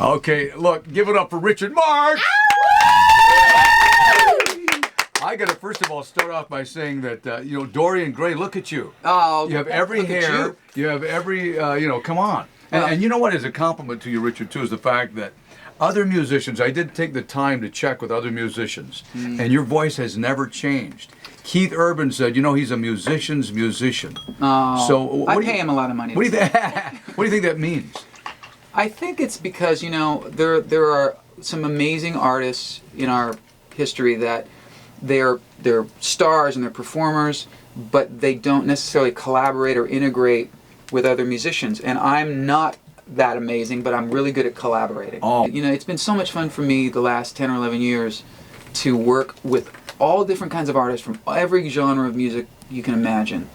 Okay, look, give it up for Richard Marx. I got to first of all start off by saying that you know, Dorian Gray. Look at you. Oh, you have every hair. You have every you know. Come on. And you know what is a compliment to you, Richard, too, is the fact that other musicians. I did take the time to check with other musicians, and your voice has never changed. Keith Urban said, you know, he's a musician's musician. Oh, so I pay him a lot of money. What do you what do you think that means? I think it's because, you know, there are some amazing artists in our history that they're stars and they're performers, but they don't necessarily collaborate or integrate with other musicians. And I'm not that amazing, but I'm really good at collaborating. Oh. You know, it's been so much fun for me the last 10 or 11 years to work with all different kinds of artists from every genre of music you can imagine.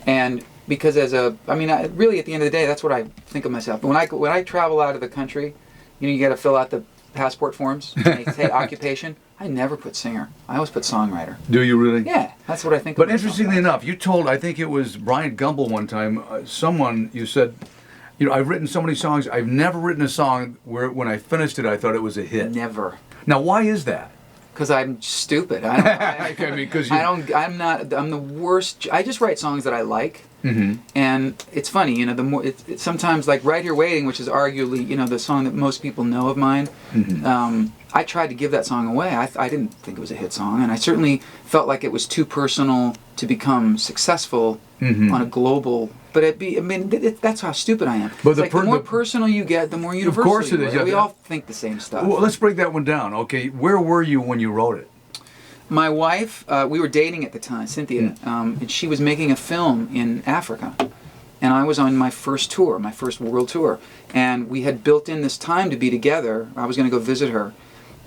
And because really at the end of the day, that's what I think of myself. When I travel out of the country, you know, you got to fill out the passport forms. And they say occupation. I never put singer. I always put songwriter. Do you really? Yeah, that's what I think. But interestingly enough, you told, I think it was Brian Gumble one time, you said, you know, I've written so many songs. I've never written a song where when I finished it, I thought it was a hit. Never. Now, why is that? Because I'm stupid. I'm the worst. I just write songs that I like. And it's funny, you know, the more it's sometimes like Right Here Waiting, which is arguably, you know, the song that most people know of mine. I tried to give that song away. I didn't think it was a hit song, and I certainly felt like it was too personal to become successful on a global. But that's how stupid I am. But the more personal you get, the more universal. Of course it is. Yeah, we all think the same stuff. Well, let's break that one down. Okay, where were you when you wrote it? My wife, we were dating at the time, Cynthia, and she was making a film in Africa. And I was on my first tour, my first world tour. And we had built in this time to be together. I was going to go visit her.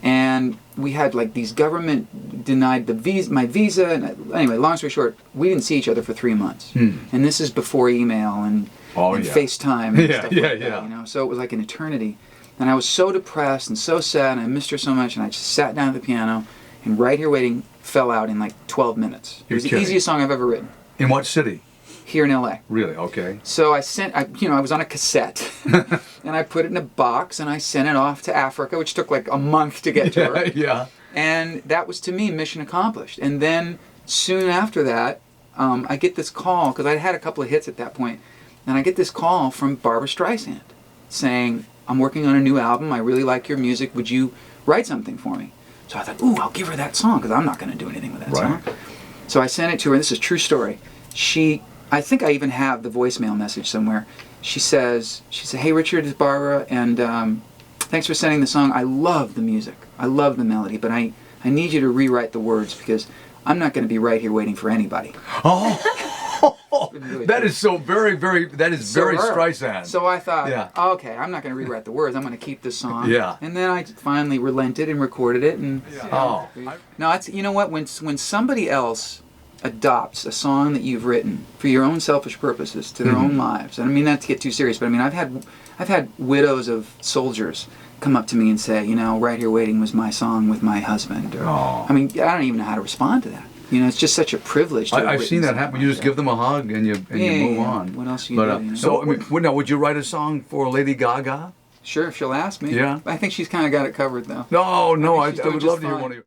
And we had like these government denied my visa. And anyway, long story short, we didn't see each other for 3 months. And this is before email and FaceTime and stuff like that, you know? So it was like an eternity. And I was so depressed and so sad, and I missed her so much, and I just sat down at the piano, and Right Here Waiting fell out in like 12 minutes. It was the easiest song I've ever written. In what city? Here in LA. Really? Okay. So I was on a cassette, and I put it in a box, and I sent it off to Africa, which took like a month to get to her. Yeah. And that was, to me, mission accomplished. And then soon after that, I get this call, because I had a couple of hits at that point, and I get this call from Barbra Streisand saying, I'm working on a new album, I really like your music, would you write something for me? So I thought, ooh, I'll give her that song, because I'm not going to do anything with that song. So I sent it to her, and this is a true story. I think I even have the voicemail message somewhere. She said, hey Richard, it's Barbara, and thanks for sending the song. I love the music. I love the melody, but I need you to rewrite the words, because I'm not going to be right here waiting for anybody. Really that is so very Streisand. So I thought, okay, I'm not going to rewrite the words. I'm going to keep this song. Yeah. And then I finally relented and recorded it. And no, it's, you know what? When somebody else adopts a song that you've written for your own selfish purposes to their own lives, and I mean not to get too serious, but I mean I've had widows of soldiers come up to me and say, you know, Right Here Waiting was my song with my husband. Or, I mean, I don't even know how to respond to that. You know, it's just such a privilege. I've seen that happen. You just give them a hug and you move on. What else do you do? You know? So, I mean, now, would you write a song for Lady Gaga? Sure, if she'll ask me. Yeah. I think she's kind of got it covered, though. No, I would doing love just to hear fine. one of you.